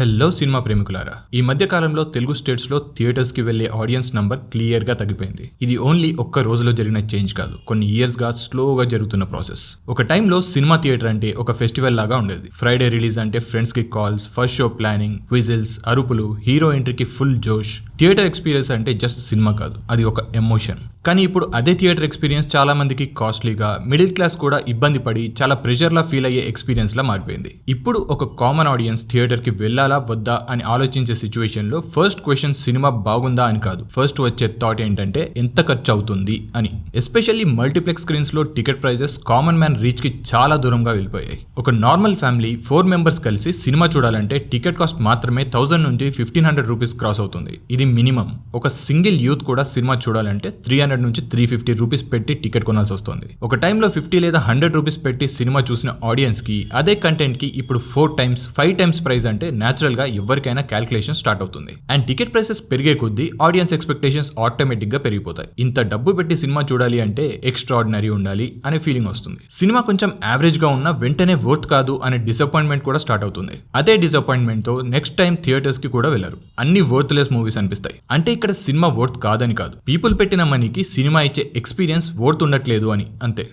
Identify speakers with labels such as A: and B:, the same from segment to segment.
A: Hello cinema ప్రేమికులారా, ఈ మధ్య కాలంలో తెలుగు స్టేట్స్ లో థియేటర్స్ కి వెళ్లే ఆడియన్స్ నంబర్ క్లియర్ గా తగ్గిపోయింది. ఇది ఓన్లీ ఒక్క రోజులో జరిగిన చేంజ్ కాదు, కొన్ని ఇయర్స్ గా స్లోగా జరుగుతున్న ప్రాసెస్. ఒక టైంలో సినిమా థియేటర్ అంటే ఒక ఫెస్టివల్ లాగా ఉండేది. ఫ్రైడే రిలీజ్ అంటే ఫ్రెండ్స్ కి calls, first show planning, whistles, అరుపులు, హీరో ఎంట్రీకి ఫుల్ జోష్. థియేటర్ ఎక్స్పీరియన్స్ అంటే జస్ట్ సినిమా కాదు, అది ఒక ఎమోషన్. కానీ ఇప్పుడు అదే థియేటర్ ఎక్స్పీరియన్స్ చాలా మందికి కాస్ట్లీగా, మిడిల్ క్లాస్ కూడా ఇబ్బంది పడి చాలా ప్రెషర్ లా ఫీల్ అయ్యే ఎక్స్పీరియన్స్ లా మారిపోయింది. ఇప్పుడు ఒక కామన్ ఆడియన్స్ థియేటర్ కి వెళ్ళాలా వద్దా అని ఆలోచించే సిచ్యువేషన్ లో ఫస్ట్ క్వశ్చన్ సినిమా బాగుందా అని కాదు, ఫస్ట్ వచ్చే థాట్ ఏంటంటే ఎంత ఖర్చు అవుతుంది అని. ఎస్పెషల్లీ మల్టీప్లెక్స్ స్క్రీన్స్ లో ticket prices common man reach కి చాలా దూరంగా వెళ్ళిపోయాయి. ఒక నార్మల్ ఫ్యామిలీ 4 మెంబర్స్ కలిసి సినిమా చూడాలంటే టికెట్ కాస్ట్ మాత్రమే 1000 నుంచి 1500 రూపీస్ క్రాస్ అవుతుంది. ఇది మినిమం. ఒక సింగిల్ యూత్ కూడా సినిమా చూడాలంటే 300 నుంచి 350 రూపీస్ పెట్టి టికెట్ కొనాల్సి వస్తుంది. ఒక టైంలో 50 లేదా 100 రూపీస్ పెట్టి సినిమా చూసిన ఆడియన్స్ కి అదే కంటెంట్ కి ఇప్పుడు 4 టైమ్స్ 5 టైమ్స్ ప్రైస్ అంటే నేచురల్ గా ఎవరికైనా క్యాల్కులేషన్ స్టార్ట్ అవుతుంది. అండ్ టికెట్ ప్రైసెస్ పెరిగే కొద్దీ ఆడియన్స్ ఎక్స్పెక్టేషన్స్ ఆటోమేటిక్ గా పెరిగిపోతాయి. ఇంత డబ్బు పెట్టి సినిమా చూడాలి అంటే ఎక్స్ట్రాడినరీ ఉండాలి అనే ఫీలింగ్ వస్తుంది. సినిమా కొంచెం యావరేజ్ గా ఉన్న వెంటనే వర్త్ కాదు అనే డిసప్పాయింట్మెంట్ కూడా స్టార్ట్ అవుతుంది. అదే డిసప్పాయింట్మెంట్ తో నెక్స్ట్ టైం థియేటర్స్ కి కూడా వెళ్లరు. అన్ని వర్త్లెస్ మూవీస్ అనిపిస్తాయి. అంటే ఇక్కడ సినిమా వర్త్ కాదని కాదు, పీపుల్ పెట్టిన మనీకి సినిమా ఇచ్చే ఎక్స్పీరియన్స్ వర్త్ ఉండట్లేదు అని, అంతే.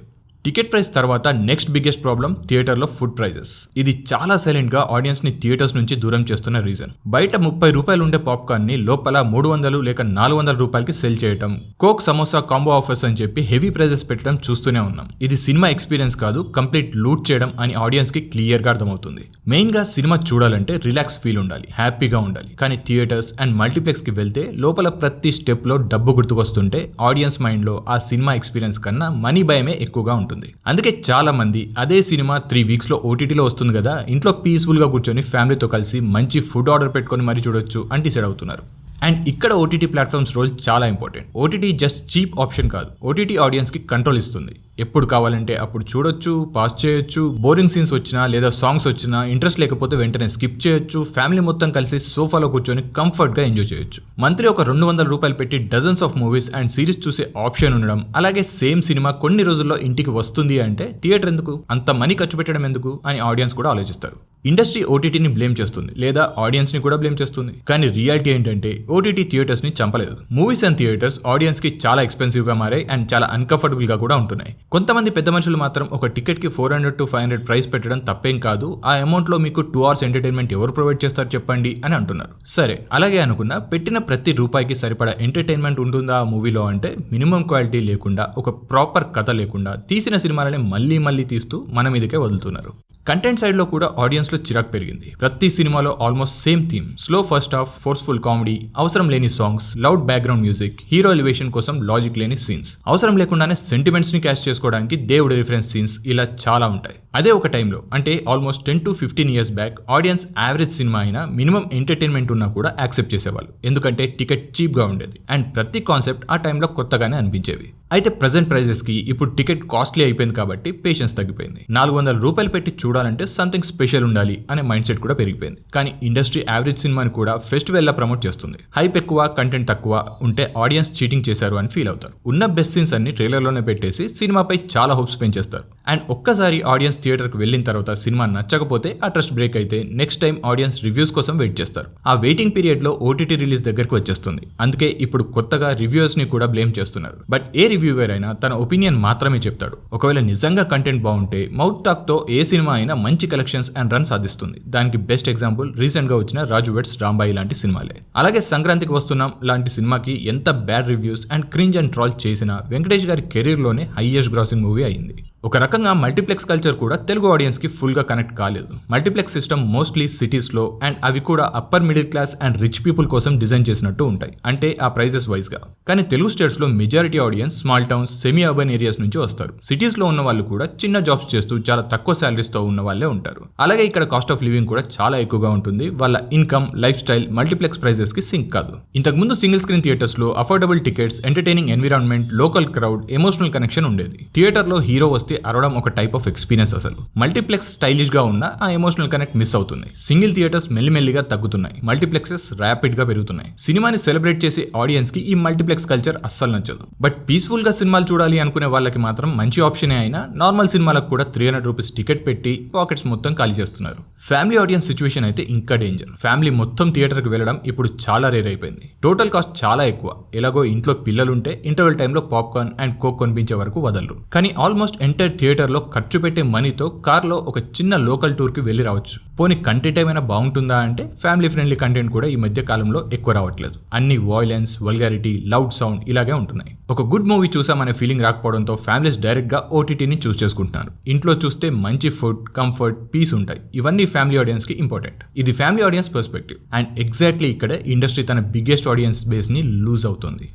A: టికెట్ ప్రైస్ తర్వాత నెక్స్ట్ బిగ్గెస్ట్ ప్రాబ్లం థియేటర్లో ఫుడ్ ప్రైజెస్. ఇది చాలా సైలెంట్ గా ఆడియన్స్ ని థియేటర్స్ నుంచి దూరం చేస్తున్న రీజన్. బయట 30 రూపాయలు ఉండే పాప్కార్న్ ని లోపల 300 లేక 400 రూపాయలకి సెల్ చేయడం, కోక్ సమోసా కాంబో ఆఫర్స్ అని చెప్పి హెవీ ప్రైజెస్ పెట్టడం చూస్తూనే ఉన్నాం. ఇది సినిమా ఎక్స్పీరియన్స్ కాదు, కంప్లీట్ లూట్ చేయడం అని ఆడియన్స్ కి క్లియర్ గా అర్థమవుతుంది. మెయిన్ గా సినిమా చూడాలంటే రిలాక్స్ ఫీల్ ఉండాలి, హ్యాపీగా ఉండాలి. కానీ థియేటర్స్ అండ్ మల్టీప్లెక్స్ కి వెళ్తే లోపల ప్రతి స్టెప్ లో డబ్బు గుర్తుకొస్తుంటే ఆడియన్స్ మైండ్ లో ఆ సినిమా ఎక్స్పీరియన్స్ కన్నా మనీ భయమే ఎక్కువగా ఉంటుంది. అందుకే చాలా మంది అదే సినిమా 3 వీక్స్ లో ఓటీటీలో వస్తుంది కదా, ఇంట్లో పీస్ఫుల్ గా కూర్చొని ఫ్యామిలీతో కలిసి మంచి ఫుడ్ ఆర్డర్ పెట్టుకొని మరీ చూడొచ్చు అని డిసైడ్ అవుతున్నారు. అండ్ ఇక్కడ ఓటీటీ ప్లాట్ఫామ్స్ రోల్ చాలా important. OTT just cheap option కాదు, ఓటీటీ ఆడియన్స్ కి కంట్రోల్ ఇస్తుంది. ఎప్పుడు కావాలంటే అప్పుడు చూడొచ్చు, పాస్ చేయొచ్చు, బోరింగ్ సీన్స్ వచ్చినా లేదా సాంగ్స్ వచ్చినా ఇంట్రెస్ట్ లేకపోతే వెంటనే స్కిప్ చేయొచ్చు, ఫ్యామిలీ మొత్తం కలిసి సోఫాలో కూర్చొని కంఫర్ట్ గా ఎంజాయ్ చేయొచ్చు. మంత్లీ ఒక 200 రూపాయలు పెట్టి dozens of movies and series చూసే ఆప్షన్ ఉండడం, అలాగే సేమ్ సినిమా కొన్ని రోజుల్లో ఇంటికి వస్తుంది అంటే థియేటర్ ఎందుకు, అంత మనీ ఖర్చు పెట్టడం ఎందుకు అని ఆడియన్స్ కూడా ఆలోచిస్తారు. ఇండస్ట్రీ ఓటీటీని బ్లేమ్ చేస్తుంది లేదా ఆడియన్స్ ని కూడా బ్లేమ్ చేస్తుంది. కానీ రియాలిటీ ఏంటంటే ఓటీటీ థియేటర్స్ ని చంపలేదు. మూవీస్ అండ్ థియేటర్స్ ఆడియన్స్ కి చాలా ఎక్స్పెన్సివ్ గా మారాయి అండ్ చాలా అన్కంఫర్టబుల్ గా కూడా ఉంటున్నాయి. కొంతమంది పెద్ద మనుషులు మాత్రం ఒక టికెట్ కి 400 to 500 ప్రైస్ పెట్టడం తప్పేం కాదు, ఆ అమౌంట్ లో మీకు 2 hours ఎంటర్టైన్మెంట్ ఎవరు ప్రొవైడ్ చేస్తారు చెప్పండి అని అంటున్నారు. సరే, అలాగే అనుకున్నా పెట్టిన ప్రతి రూపాయికి సరిపడా ఎంటర్టైన్మెంట్ ఉంటుందా ఆ మూవీలో అంటే మినిమం క్వాలిటీ లేకుండా, ఒక ప్రాపర్ కథ లేకుండా తీసిన సినిమాలని మళ్ళీ తీస్తూ మన మీదకే వదులుతున్నారు. కంటెంట్ సైడ్ లో కూడా ఆడియన్స్ లో చిరాకు పెరిగింది. ప్రతి సినిమాలో almost same theme, slow first half, forceful comedy, అవసరం లేని songs, loud background music, hero elevation కోసం లాజిక్ లేని సీన్స్, అవసరం లేకుండానే సెంటిమెంట్స్ ని క్యాష్ చేసుకోవడానికి దేవుడి రిఫరెన్స్ సీన్స్, ఇలా చాలా ఉంటాయి. అదే ఒక టైంలో అంటే almost 10 to 15 years back audience average cinema అయినా మినిమం ఎంటర్టైన్మెంట్ ఉన్నా కూడా యాక్సెప్ట్ చేసేవాళ్ళు, ఎందుకంటే టికెట్ చీప్ గా ఉండేది అండ్ ప్రతి కాన్సెప్ట్ ఆ టైంలో కొత్తగానే అనిపించేవి. అయితే ప్రెజెంట్ ప్రైజెస్ కి ఇప్పుడు టికెట్ కాస్ట్లీ అయిపోయింది కాబట్టి పేషెన్స్ తగ్గిపోయింది. 400 రూపాయలు పెట్టి చూడాలంటే సంథింగ్ స్పెషల్ ఉండాలి అనే మైండ్ సెట్ కూడా పెరిగిపోయింది. కానీ ఇండస్ట్రీ యావరేజ్ సినిమాని కూడా ఫెస్టివల్ లా ప్రమోట్ చేస్తుంది. హైప్ ఎక్కువ, కంటెంట్ తక్కువ ఉంటే ఆడియన్స్ చీటింగ్ చేశారు అని ఫీల్ అవుతారు. ఉన్న బెస్ట్ సీన్స్ అన్ని ట్రైలర్ లోనే పెట్టేసి సినిమాపై చాలా హోప్స్ పెంచేస్తారు. అండ్ ఒక్కసారి ఆడియన్స్ థియేటర్ కి వెళ్ళిన తర్వాత సినిమా నచ్చకపోతే ఆ ట్రస్ట్ బ్రేక్ అయితే నెక్స్ట్ టైం ఆడియన్స్ రివ్యూస్ కోసం వెయిట్ చేస్తారు. ఆ వెయిటింగ్ పీరియడ్ లో ఓటీటీ రిలీజ్ దగ్గరకు వచ్చేస్తుంది. అందుకే ఇప్పుడు కొత్తగా రివ్యూవర్స్ ని కూడా బ్లేమ్ చేస్తున్నారు. బట్ ఏ రివ్యూవర్ అయినా తన ఒపీనియన్ మాత్రమే చెప్తాడు. ఒకవేళ నిజంగా కంటెంట్ బాగుంటే మౌత్ టాక్ తో ఏ సినిమా అయినా మంచి కలెక్షన్స్ అండ్ రన్ సాధిస్తుంది. దానికి బెస్ట్ ఎగ్జాంపుల్ రీసెంట్ గా వచ్చిన రాజు వెడ్స్ రాంబాయి లాంటి సినిమాలే. అలాగే సంక్రాంతికి వస్తున్నాం లాంటి సినిమాకి ఎంత bad reviews and cringe and troll చేసినా వెంకటేష్ గారి కెరీర్ లోనే హైయెస్ట్ గ్రాసింగ్ మూవీ అయింది. ఒక రకంగా మల్టీప్లెక్స్ కల్చర్ కూడా తెలుగు ఆడియన్స్ కి ఫుల్ గా కనెక్ట్ కాలేదు. మల్టీప్లెక్స్ సిస్టమ్ మోస్ట్లీ సిటీస్ లో అండ్ అవి కూడా upper middle class and rich people కోసం డిజైన్ చేసినట్టు ఉంటాయి, అంటే ఆ ప్రైజెస్ వైజ్ గా. కానీ తెలుగు స్టేట్స్ లో majority audience small towns, semi urban areas నుంచి వస్తారు. సిటీస్ లో ఉన్న వాళ్ళు కూడా చిన్న జాబ్స్ చేస్తూ చాలా తక్కువ శాలరీస్ తో ఉన్న వాళ్ళే ఉంటారు. అలాగే ఇక్కడ కాస్ట్ ఆఫ్ లివింగ్ కూడా చాలా ఎక్కువగా ఉంటుంది. వాళ్ళ income, lifestyle multiplex prices కి సింక్ కాదు. ఇంతకు ముందు సింగిల్ స్క్రీన్ థియేటర్స్ లో affordable tickets, entertaining environment, local crowd, emotional connection ఉండేది. థియేటర్ లో హీరో వస్తే వస్తే అరవడం ఒక టైప్ ఆఫ్ ఎక్స్పీరియన్స్. అసలు మల్టీప్లెక్స్ స్టైలిష్ గా ఉన్న ఆ ఎమోషనల్ కనెక్ట్ మిస్ అవుతుంది. సింగిల్ థియేటర్స్ మెల్లిమెల్లిగా తగ్గుతున్నాయి, మల్టీప్లెక్సెస్ ర్యాపిడ్ గా పెరుగుతున్నాయి. సినిమాని సెలబ్రేట్ చేసే ఆడియన్స్ కి ఈ మల్టీప్లెక్స్ కల్చర్ అస్సలు నచ్చదు. బట్ పీస్ఫుల్ గా సినిమాలు చూడాలి అనుకునే వాళ్ళకి మాత్రం మంచి ఆప్షన్ అయినా నార్మల్ సినిమాలకు కూడా 300 రూపీస్ టికెట్ పెట్టి పాకెట్స్ మొత్తం ఖాళీ చేస్తున్నారు. ఫ్యామిలీ ఆడియన్స్ సిచ్యువేషన్ అయితే ఇంకా డేంజర్. ఫ్యామిలీ మొత్తం థియేటర్ కి వెళ్ళడం ఇప్పుడు చాలా రేర్ అయిపోయింది. టోటల్ కాస్ట్ చాలా ఎక్కువ. ఎలాగో ఇంట్లో పిల్లలుంటే ఇంటర్వెల్ టైంలో పాప్కార్న్ అండ్ కోక్ కొనిపించే వరకు వదలరు. కానీ ఆల్మోస్ట్ ఎంటైర్ థియేటర్ లో ఖర్చు పెట్టే మనీతో కార్లో ఒక చిన్న లోకల్ టూర్ కి వెళ్ళి రావచ్చు. పోనీ కంటెంట్ ఏమైనా బాగుంటుందా అంటే ఫ్యామిలీ ఫ్రెండ్లీ కంటెంట్ కూడా ఈ మధ్య కాలంలో ఎక్కువ రావట్లేదు. అన్ని వాయిలెన్స్, వల్గారిటీ, లౌడ్ సౌండ్ ఇలాగే ఉంటున్నాయి. ఒక గుడ్ మూవీ చూసామనే ఫీలింగ్ రాకపోవడంతో ఫ్యామిలీస్ డైరెక్ట్ గా ఓటీటీని చూస్ చేసుకుంటున్నారు. ఇంట్లో చూస్తే మంచి ఫుడ్, కంఫర్ట్, పీస్ ఉంటాయి. ఇవన్నీ ఫ్యామిలీ ఆడియన్స్ కి ఇంపార్టెంట్. ఇది family audience perspective. And exactly ఇక్కడ ఇండస్ట్రీ తన బిగ్గెస్ట్ ఆడియన్స్ బేస్ ని లూజ్ అవుతుంది.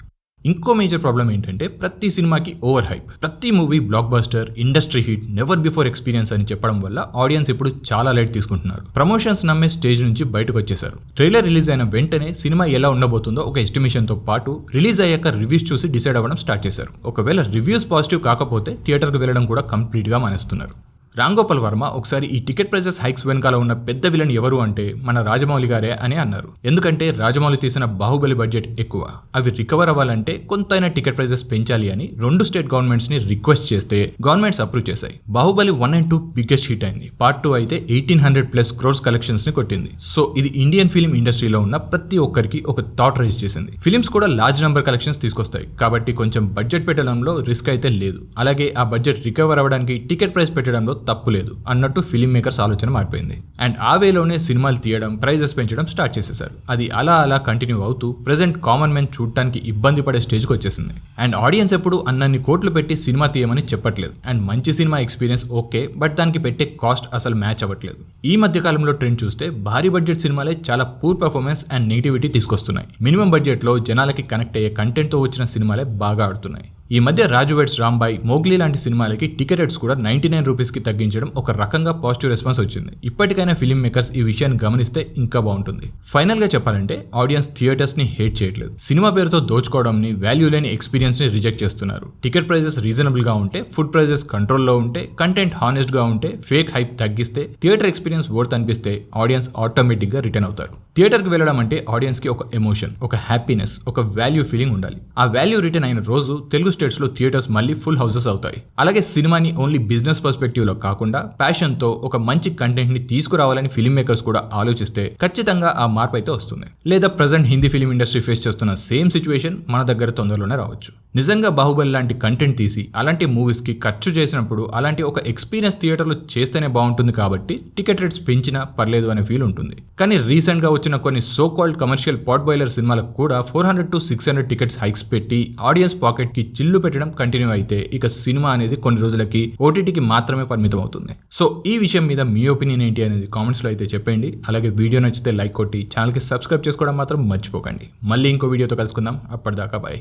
A: ఇంకో మేజర్ ప్రాబ్లం ఏంటంటే ప్రతి సినిమాకి ఓవర్ హైప్. ప్రతి movie block buster, industry hit, never before experience అని చెప్పడం వల్ల ఆడియన్స్ ఇప్పుడు చాలా లైట్ తీసుకుంటున్నారు. ప్రమోషన్స్ నమ్మే స్టేజ్ నుంచి బయటకు వచ్చేసారు. ట్రైలర్ రిలీజ్ అయిన వెంటనే సినిమా ఎలా ఉండబోతుందో ఒక ఎస్టిమేషన్ తో పాటు రిలీజ్ అయ్యాక రివ్యూస్ చూసి డిసైడ్ అవ్వడం స్టార్ట్ చేశారు. ఒకవేళ రివ్యూస్ పాజిటివ్ కాకపోతే థియేటర్కి వెళ్ళడం కూడా కంప్లీట్ గా మానేస్తున్నారు. రామ్ గోపాల్ వర్మ ఒకసారి ఈ టికెట్ ప్రైజెస్ హైక్స్ వెనకాల ఉన్న పెద్ద విలన్ ఎవరు అంటే మన రాజమౌళి గారే అని అన్నారు. ఎందుకంటే రాజమౌళి తీసిన బాహుబలి బడ్జెట్ ఎక్కువ. అవి రికవర్ అవ్వాలంటే కొంతైనా టికెట్ ప్రైజెస్ పెంచాలి అని 2 స్టేట్ గవర్నమెంట్స్ ని రిక్వెస్ట్ చేస్తే గవర్నమెంట్స్ అప్రూవ్ చేశాయి. బాహుబలి 1 and 2 బిగ్గెస్ట్ హిట్ అయింది. పార్ట్ 2 అయితే 1800+ crores కలెక్షన్స్ ని కొట్టింది. సో ఇది ఇండియన్ ఫిలిం ఇండస్ట్రీలో ఉన్న ప్రతి ఒక్కరికి ఒక థాట్ రైజ్ చేసింది. ఫిలిమ్స్ కూడా లార్జ్ నెంబర్ కలెక్షన్స్ తీసుకొస్తాయి కాబట్టి కొంచెం బడ్జెట్ పెట్టడంలో రిస్క్ అయితే లేదు. అలాగే ఆ బడ్జెట్ రికవర్ అవ్వడానికి టికెట్ ప్రైస్ పెట్టడంలో తప్పు లేదు అన్నట్టు ఫిలిం మేకర్స్ ఆలోచన మారిపోయింది. అండ్ ఆ వేలోనే సినిమాలు తీయడం, ప్రైజెస్ పెంచడం స్టార్ట్ చేసేసారు. అది అలా కంటిన్యూ అవుతూ ప్రెజెంట్ కామన్ మ్యాన్ చూడటానికి ఇబ్బంది పడే స్టేజ్కి వచ్చేసింది. అండ్ ఆడియన్స్ ఎప్పుడు అన్నన్ని కోట్లు పెట్టి సినిమా తీయమని చెప్పట్లేదు. అండ్ మంచి సినిమా ఎక్స్పీరియన్స్ ఓకే, బట్ దానికి పెట్టే కాస్ట్ అసలు మ్యాచ్ అవ్వట్లేదు. ఈ మధ్య కాలంలో ట్రెండ్ చూస్తే భారీ బడ్జెట్ సినిమాలే చాలా పూర్ పర్ఫార్మెన్స్ అండ్ నెగిటివిటీ తీసుకొస్తున్నాయి. మినిమం బడ్జెట్ లో జనాలకి కనెక్ట్ అయ్యే కంటెంట్ తో వచ్చిన సినిమాలే బాగా ఆడుతున్నాయి. ఈ మధ్య రాజు వెడ్స్ రాంబాయ్, మోగ్లీ లాంటి సినిమాలకి టికెట్ రేట్స్ కూడా 99 రూపీస్కి తగ్గించడం ఒక రకంగా పాజిటివ్ రెస్పాన్స్ వచ్చింది. ఇప్పటికైనా ఫిల్మ్ మేకర్స్ ఈ విషయాన్ని గమనిస్తే ఇంకా బాగుంటుంది. ఫైనల్ గా చెప్పాలంటే ఆడియన్స్ థియేటర్స్ ని హేట్ చేయట్లేదు. సినిమా పేరుతో దోచుకోవడంని, వాల్యూ లేని ఎక్స్పీరియన్స్ ని రిజెక్ట్ చేస్తున్నారు. టికెట్ ప్రైజెస్ రీజనబుల్ గా ఉంటే, ఫుడ్ ప్రైజెస్ కంట్రోల్లో ఉంటే, కంటెంట్ హానెస్ట్ గా ఉంటే, ఫేక్ హైప్ తగ్గిస్తే, థియేటర్ ఎక్స్పీరియన్స్ వర్త్ అనిపిస్తే ఆడియన్స్ ఆటోమేటిక్ గా రిటర్న్ అవుతారు. థియేటర్ కి వెళ్ళడం అంటే ఆడియన్స్ కి ఒక ఎమోషన్, ఒక హ్యాపీనెస్, ఒక వాల్యూ ఫీలింగ్ ఉండాలి. ఆ వాల్యూ రిటర్న్ అయిన రోజు తెలుగు స్టేట్స్ లో థియేటర్స్ మళ్ళీ ఫుల్ హౌసెస్ అవుతాయి. అలాగే సినిమాని ఓన్లీ బిజినెస్ పర్స్పెక్టివ్ లో కాకుండా ప్యాషన్ తో ఒక మంచి కంటెంట్ ని తీసుకురావాలని ఫిల్మ్ మేకర్స్ కూడా ఆలోచిస్తే ఖచ్చితంగా ఆ మార్పు అయితే వస్తుంది. లేదా present Hindi film industry face చేస్తున్న సేమ్ సిచ్యువేషన్ మన దగ్గర తొందరలోనే రావచ్చు. నిజంగా బాహుబలి లాంటి కంటెంట్ తీసి అలాంటి మూవీస్ కి ఖర్చు చేసినప్పుడు అలాంటి ఒక ఎక్స్పీరియన్స్ థియేటర్ లో చేస్తేనే బాగుంటుంది కాబట్టి టికెట్ రేట్స్ పెంచినా పర్లేదు అనే ఫీల్ ఉంటుంది. కానీ రీసెంట్ గా వచ్చిన కొన్ని so called commercial potboiler సినిమాలకు కూడా 400 to 600 టికెట్స్ హైక్స్ పెట్టి ఆడియన్స్ పాకెట్ కి చిల్లు పెట్టడం కంటిన్యూ అయితే ఇక సినిమా అనేది కొన్ని రోజులకి ఓటీటీకి మాత్రమే పరిమితం అవుతుంది. సో ఈ విషయం మీద మీ ఒపీనియన్ ఏంటి అనేది కామెంట్స్ లో అయితే చెప్పండి. అలాగే వీడియో నచ్చితే లైక్ కొట్టి ఛానల్ కి సబ్స్క్రైబ్ చేసుకోవడం మాత్రం మర్చిపోకండి. మళ్ళీ ఇంకో వీడియోతో కలుసుకుందాం. అప్పటిదాకా బాయ్.